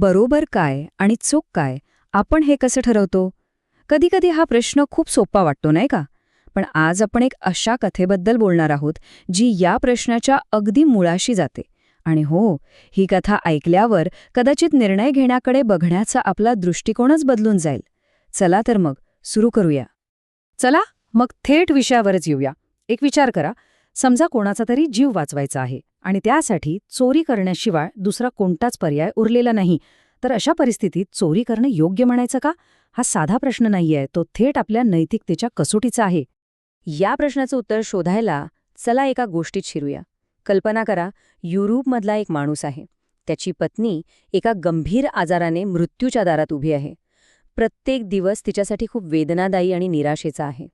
बरोबर काय आणि चूक काय, आपण हे कसं ठरवतो? कधीकधी हा प्रश्न खूप सोपा वाटतो, नाही का? पण आज आपण एक अशा कथेबद्दल बोलणार आहोत जी या प्रश्नाच्या अगदी मुळाशी जाते. आणि हो, ही कथा ऐकल्यावर कदाचित निर्णय घेण्याकडे बघण्याचा आपला दृष्टिकोनच बदलून जाईल. चला तर मग सुरू करूया. चला मग थेट विषयावरच येऊया. एक विचार करा, समजा कोणाचा तरी जीव वाचवायचा आहे आणि त्यासाठी चोरी करण्याशिवाय दुसरा कोणताच पर्याय उरलेला नाही. तर अशा परिस्थितीत चोरी करणं योग्य म्हणायचं का? हा साधा प्रश्न नाहीये, तो थेट आपल्या नैतिकतेच्या कसोटीचा आहे. या प्रश्नाचं उत्तर शोधायला चला एका गोष्टीत शिरूया. कल्पना करा, युरोपमधला एक माणूस आहे. त्याची पत्नी एका गंभीर आजाराने मृत्यूच्या दारात उभी आहे. प्रत्येक दिवस तिच्यासाठी खूप वेदनादायी आणि निराशेचा आहे.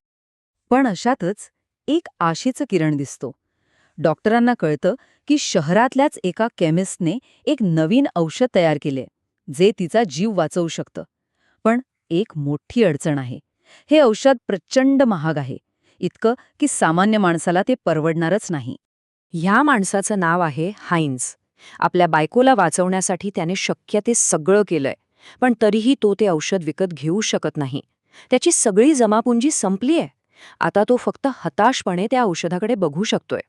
पण अशातच एक आशेचं किरण दिसतो. डॉक्टरांना कळतं की शहरातल्याच एका केमिस्टने एक नवीन औषध तयार केले जे तिचा जीव वाचवू शकतं. पण एक मोठी अडचण आहे. हे औषध प्रचंड महाग आहे, इतकं की सामान्य माणसाला ते परवडणारच नाही. ह्या माणसाचं नाव आहे हाइन्झ. आपल्या बायकोला वाचवण्यासाठी त्याने शक्य ते सगळं केलंय, पण तरीही तो ते औषध विकत घेऊ शकत नाही. त्याची सगळी जमापुंजी संपलीय. आता तो फक्त हताशपणे त्या औषधाकडे बघू शकतोय.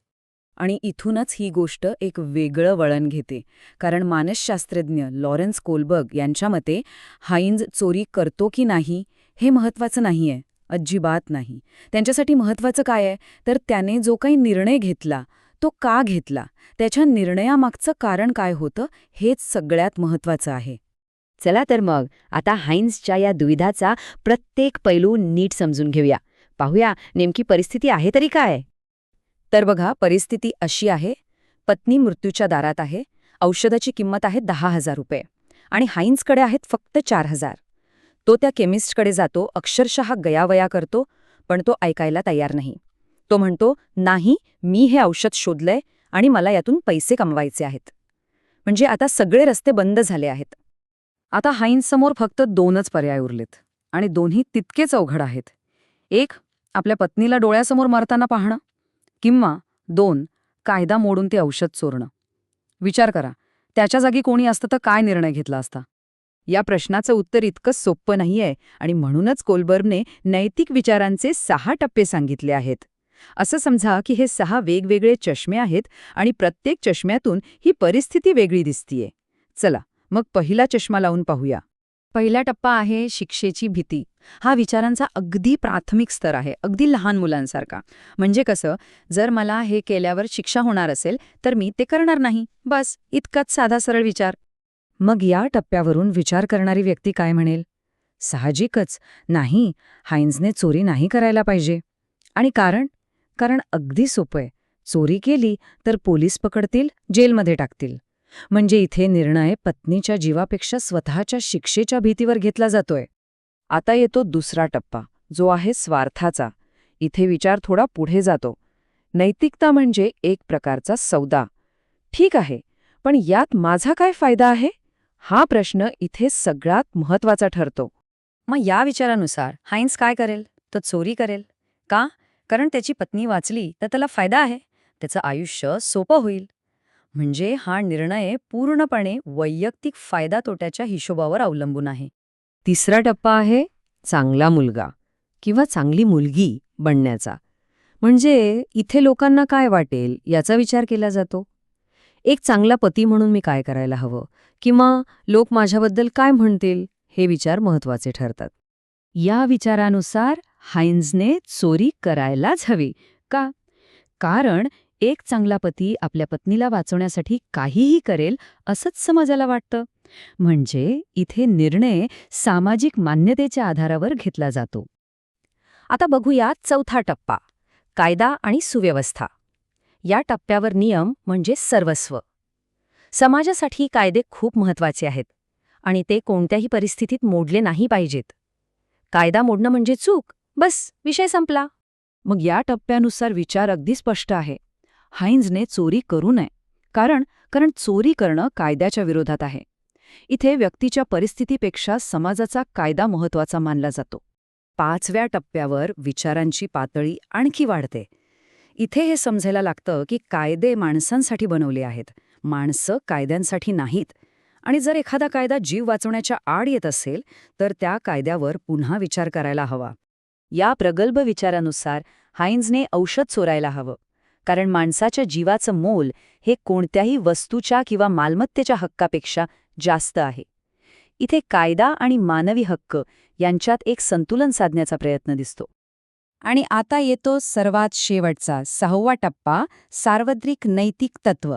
आणि इथूनच ही गोष्ट एक वेगळं वळण घेते, कारण मानसशास्त्रज्ञ लॉरेन्स कोलबर्ग यांच्या मते हाइन्झ चोरी करतो की नाही हे महत्त्वाचं नाहीये, अजिबात नाही. त्यांच्यासाठी महत्त्वाचं काय आहे, तर त्याने जो काही निर्णय घेतला तो का घेतला, त्याच्या निर्णयामागचं कारण काय होतं, हेच सगळ्यात महत्त्वाचं आहे. चला तर मग आता हाइन्झच्या या दुविधाचा प्रत्येक पैलू नीट समजून घेऊया. पाहूया नेमकी परिस्थिती आहे तरी काय. तर बघा, परिस्थिती अशी आहे. पत्नी मृत्यूच्या दारात आहे. औषधाची किंमत आहे 10,000 रुपये आणि हाइन्झकडे आहेत फक्त 4,000. तो त्या केमिस्टकडे जातो, अक्षरशः गयावया करतो, पण तो ऐकायला तयार नाही. तो म्हणतो, नाही, मी हे औषध शोधलंय आणि मला यातून पैसे कमवायचे आहेत. म्हणजे आता सगळे रस्ते बंद झाले आहेत. आता हाइन्झसमोर फक्त 2च पर्याय उरलेत आणि दोन्ही तितकेच अवघड आहेत. एक, आपल्या पत्नीला डोळ्यासमोर मरताना पाहणं, किंवा 2, कायदा मोडून ते औषध चोरणं. विचार करा, त्याच्या जागी कोणी असतं तर काय निर्णय घेतला असता? या प्रश्नाचं उत्तर इतकं सोपं नाहीये आणि म्हणूनच कोलबर्गने नैतिक विचारांचे 6 टप्पे सांगितले आहेत. असं समजा की हे 6 वेगवेगळे चष्मे आहेत आणि प्रत्येक चष्म्यातून ही परिस्थिती वेगळी दिसतीये. चला मग पहिला चष्मा लावून पाहूया. पहिला टप्पा आहे शिक्षेची भीती. हा विचारांचा अगदी प्राथमिक स्तर आहे, अगदी लहान मुलांसारखा. म्हणजे कसं, जर मला हे केल्यावर शिक्षा होणार असेल तर मी ते करणार नाही, बस इतकाच साधा सरळ विचार. मग या टप्प्यावरून विचार करणारी व्यक्ती काय म्हणेल? साहजिकच, नाही, हाइन्झने चोरी नाही करायला पाहिजे. आणि कारण अगदी सोपं आहे. चोरी केली तर पोलीस पकडतील, जेलमध्ये टाकतील. म्हणजे इथे निर्णय पत्नीच्या जीवापेक्षा स्वतःच्या शिक्षेच्या भीतीवर घेतला जातोय. आता येतो दुसरा टप्पा, जो आहे स्वार्थाचा. इथे विचार थोडा पुढे जातो. नैतिकता म्हणजे एक प्रकारचा सौदा. ठीक आहे, पण यात माझा काय फायदा आहे? हा प्रश्न इथे सगळ्यात महत्त्वाचा ठरतो. मग या विचारानुसार हाइन्झ काय करेल? तो चोरी करेल. का? कारण त्याची पत्नी वाचली तर त्याला फायदा आहे, त्याचं आयुष्य सोपं होईल. म्हणजे हा निर्णय पूर्णपणे वैयक्तिक फायदा तोट्याच्या हिशोबावर अवलंबून आहे. तिसरा टप्पा आहे चांगला मुलगा किंवा चांगली मुलगी बनण्याचा. म्हणजे इथे लोकांना काय वाटेल याचा विचार केला जातो. एक चांगला पती म्हणून मी काय करायला हवं, किंवा लोक माझ्याबद्दल काय म्हणतील, हे विचार महत्त्वाचे ठरतात. या विचारानुसार हाइन्झने चोरी करायलाच हवी. का? कारण एक चांगला पती आपल्या पत्नीला वाचवण्यासाठी काहीही करेल असंच समाजाला वाटतं. म्हणजे इथे निर्णय सामाजिक मान्यतेच्या आधारावर घेतला जातो. आता बघूया चौथा टप्पा, कायदा आणि सुव्यवस्था. या टप्प्यावर नियम म्हणजे सर्वस्व. समाजासाठी कायदे खूप महत्त्वाचे आहेत आणि ते कोणत्याही परिस्थितीत मोडले नाही पाहिजेत. कायदा मोडणं म्हणजे चूक, बस विषय संपला. मग या टप्प्यानुसार विचार अगदी स्पष्ट आहे. हाइन्झने चोरी करू नये, कारण चोरी करणं कायद्याच्या विरोधात आहे. इथे व्यक्तीच्या परिस्थितीपेक्षा समाजाचा कायदा महत्त्वाचा मानला जातो. 5व्या टप्प्यावर विचारांची पातळी आणखी वाढते. इथे हे समजायला लागतं की कायदे माणसांसाठी बनवले आहेत, माणसं कायद्यांसाठी नाहीत. आणि जर एखादा कायदा जीव वाचवण्याच्या आड येत असेल तर त्या कायद्यावर पुन्हा विचार करायला हवा. या प्रगल्भ विचारानुसार हाइन्सने औषध चोरायला हवं, कारण माणसाच्या जीवाचं मोल हे कोणत्याही वस्तूच्या किंवा मालमत्तेच्या हक्कापेक्षा जास्त आहे. इथे कायदा आणि मानवी हक्क यांच्यात एक संतुलन साधण्याचा प्रयत्न दिसतो. आणि आता येतो सर्वात शेवटचा 6वा टप्पा, सार्वत्रिक नैतिक तत्व.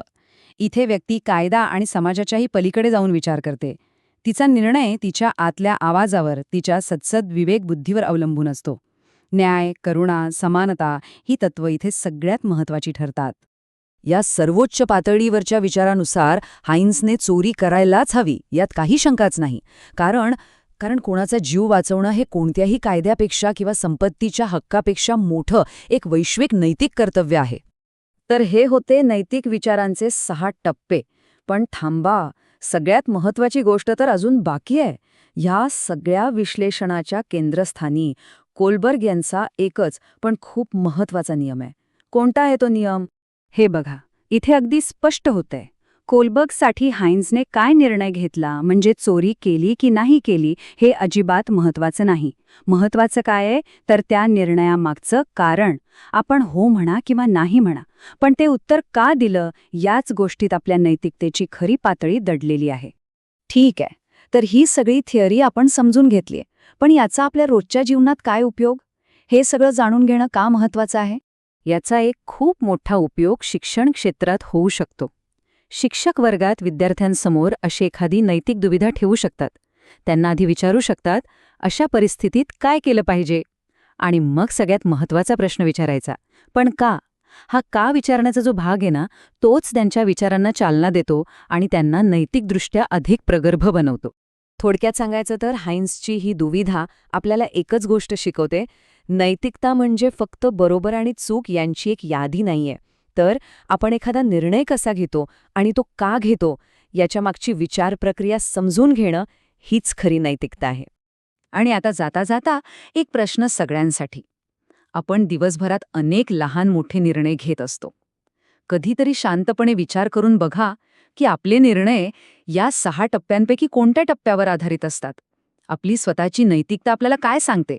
इथे व्यक्ती कायदा आणि समाजाच्याही पलीकडे जाऊन विचार करते. तिचा निर्णय तिच्या आतल्या आवाजावर, तिच्या सद्सद विवेकबुद्धीवर अवलंबून असतो. न्याय, करुणा, समानता ही तत्त्व इथे सगळ्यात महत्त्वाची ठरतात. या सर्वोच्च पातळीवरच्या विचारानुसार हाइन्सने चोरी करायलाच हवी, यात काही शंकाच नाही. कारण कोणाचा जीव वाचवणं हे कोणत्याही कायद्यापेक्षा किंवा संपत्तीच्या हक्कापेक्षा मोठं एक वैश्विक नैतिक कर्तव्य आहे. तर हे होते नैतिक विचारांचे 6 टप्पे. पण थांबा, सगळ्यात महत्त्वाची गोष्ट तर अजून बाकी आहे. ह्या सगळ्या विश्लेषणाच्या केंद्रस्थानी कोलबर्ग यांचा एकच पण खूप महत्त्वाचा नियम आहे. कोणता आहे तो नियम? हे बघा, इथे अगदी स्पष्ट होतंय. कोलबर्गसाठी हाइन्सने काय निर्णय घेतला, म्हणजे चोरी केली की नाही केली, हे अजिबात महत्त्वाचं नाही. महत्त्वाचं काय आहे तर त्या निर्णयामागचं कारण. आपण हो म्हणा किंवा नाही म्हणा, पण ते उत्तर का दिलं याच गोष्टीत आपल्या नैतिकतेची खरी पातळी दडलेली आहे. ठीक आहे, तर ही सगळी थिअरी आपण समजून घेतलीय, पण याचा आपल्या रोजच्या जीवनात काय उपयोग? हे सगळं जाणून घेणं का महत्त्वाचं आहे? याचा एक खूप मोठा उपयोग शिक्षण क्षेत्रात होऊ शकतो. शिक्षक वर्गात विद्यार्थ्यांसमोर अशी एखादी नैतिक दुविधा ठेवू शकतात. त्यांना आधी विचारू शकतात, अशा परिस्थितीत काय केलं पाहिजे? आणि मग सगळ्यात महत्त्वाचा प्रश्न विचारायचा, पण का? हा का विचारण्याचा जो भाग आहे ना, तोच त्यांच्या विचारांना चालना देतो आणि त्यांना नैतिकदृष्ट्या अधिक प्रगल्भ बनवतो. थोडक्यात सांगायचं तर हाइन्सची ही दुविधा आपल्याला एकच गोष्ट शिकवते. नैतिकता म्हणजे फक्त बरोबर आणि चूक यांची एक यादी नाहीये, तर आपण एखादा निर्णय कसा घेतो आणि तो का घेतो याच्यामागची विचार प्रक्रिया समजून घेणं हीच खरी नैतिकता आहे. आणि आता जाता जाता एक प्रश्न सगळ्यांसाठी. आपण दिवसभरात अनेक लहान मोठे निर्णय घेत असतो. कधीतरी शांतपणे विचार करून बघा की आपले निर्णय या 6 टप्प्यांपैकी कोणत्या टप्प्यावर आधारित असतात? आपली स्वतःची नैतिकता आपल्याला काय सांगते?